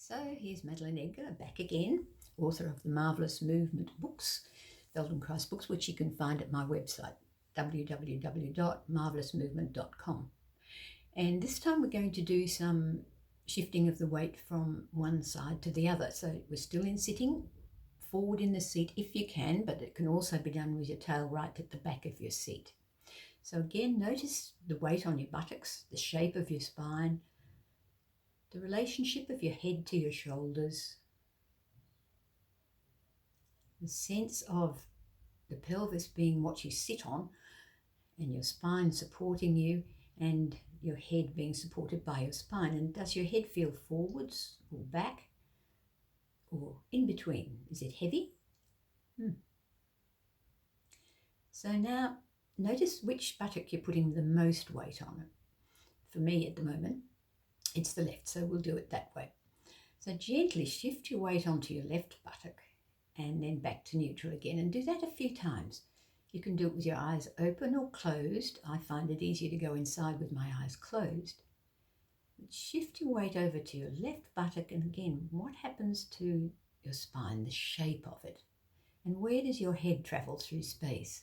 So here's Madeline Edgar back again, author of the Marvellous Movement books, Feldenkrais books, which you can find at my website, www.marvellousmovement.com. And this time we're going to do some shifting of the weight from one side to the other. So we're still in sitting, forward in the seat if you can, but it can also be done with your tail right at the back of your seat. So again, notice the weight on your buttocks, the shape of your spine, the relationship of your head to your shoulders, the sense of the pelvis being what you sit on and your spine supporting you and your head being supported by your spine. And does your head feel forwards or back or in between? Is it heavy? So now notice which buttock you're putting the most weight on. For me at the moment, it's the left, so we'll do it that way. So gently shift your weight onto your left buttock and then back to neutral again, and do that a few times. You can do it with your eyes open or closed. I find it easier to go inside with my eyes closed. But shift your weight over to your left buttock, and again, what happens to your spine, the shape of it? And where does your head travel through space?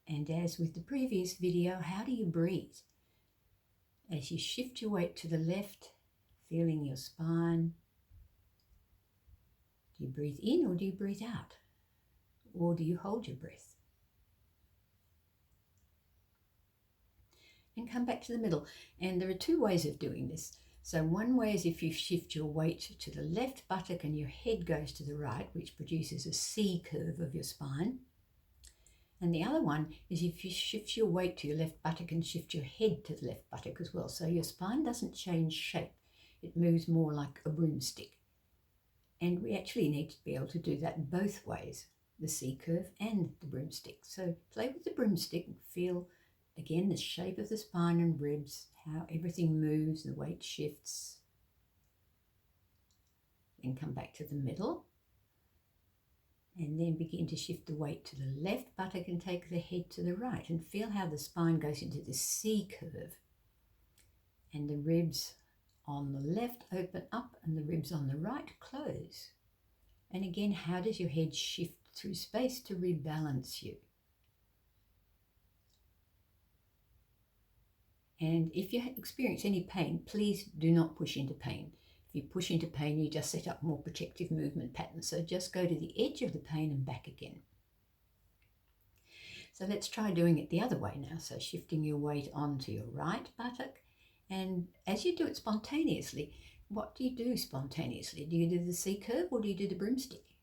And as with the previous video, how do you breathe? As you shift your weight to the left, feeling your spine. Do you breathe in or do you breathe out? Or do you hold your breath? And come back to the middle. And there are two ways of doing this. So one way is if you shift your weight to the left buttock and your head goes to the right, which produces a C curve of your spine. And the other one is if you shift your weight to your left buttock and shift your head to the left buttock as well. So your spine doesn't change shape. It moves more like a broomstick. And we actually need to be able to do that both ways, the C curve and the broomstick. So play with the broomstick and feel, again, the shape of the spine and ribs, how everything moves, the weight shifts. Then come back to the middle. And then begin to shift the weight to the left buttock and take the head to the right, and feel how the spine goes into the C curve. And the ribs on the left open up and the ribs on the right close. And again, how does your head shift through space to rebalance you? And if you experience any pain, please do not push into pain. If you push into pain, you just set up more protective movement patterns. So just go to the edge of the pain and back again. So let's try doing it the other way now. So shifting your weight onto your right buttock. And as you do it spontaneously, what do you do spontaneously? Do you do the C curve or do you do the broomstick?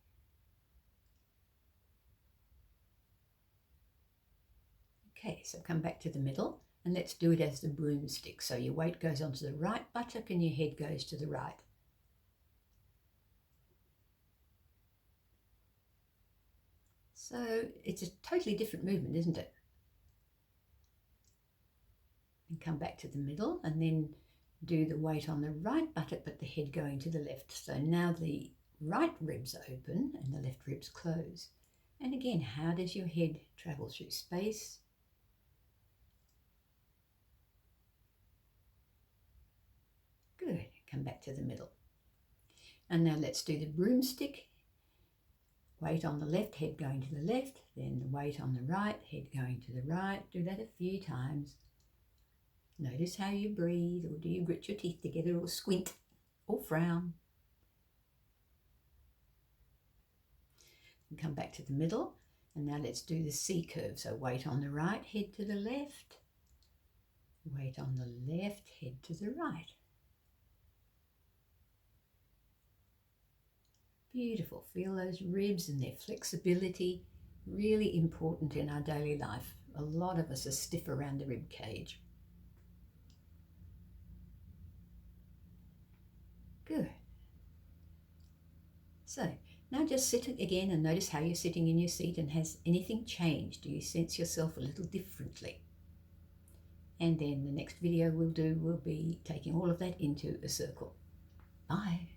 Okay, so come back to the middle. And let's do it as the broomstick. So your weight goes onto the right buttock and your head goes to the right. So it's a totally different movement, isn't it? And come back to the middle and then do the weight on the right buttock but the head going to the left. So now the right ribs open and the left ribs close. And again, how does your head travel through space? Good. Come back to the middle. And now let's do the broomstick. Weight on the left, head going to the left, then the weight on the right, head going to the right. Do that a few times. Notice how you breathe, or do you grit your teeth together or squint or frown? And come back to the middle. And now let's do the C curve. So weight on the right, head to the left. Weight on the left, head to the right. Beautiful. Feel those ribs and their flexibility. Really important in our daily life. A lot of us are stiff around the rib cage. Good. So now just sit again and notice how you're sitting in your seat, and has anything changed? Do you sense yourself a little differently? And then the next video we'll do will be taking all of that into a circle. Bye.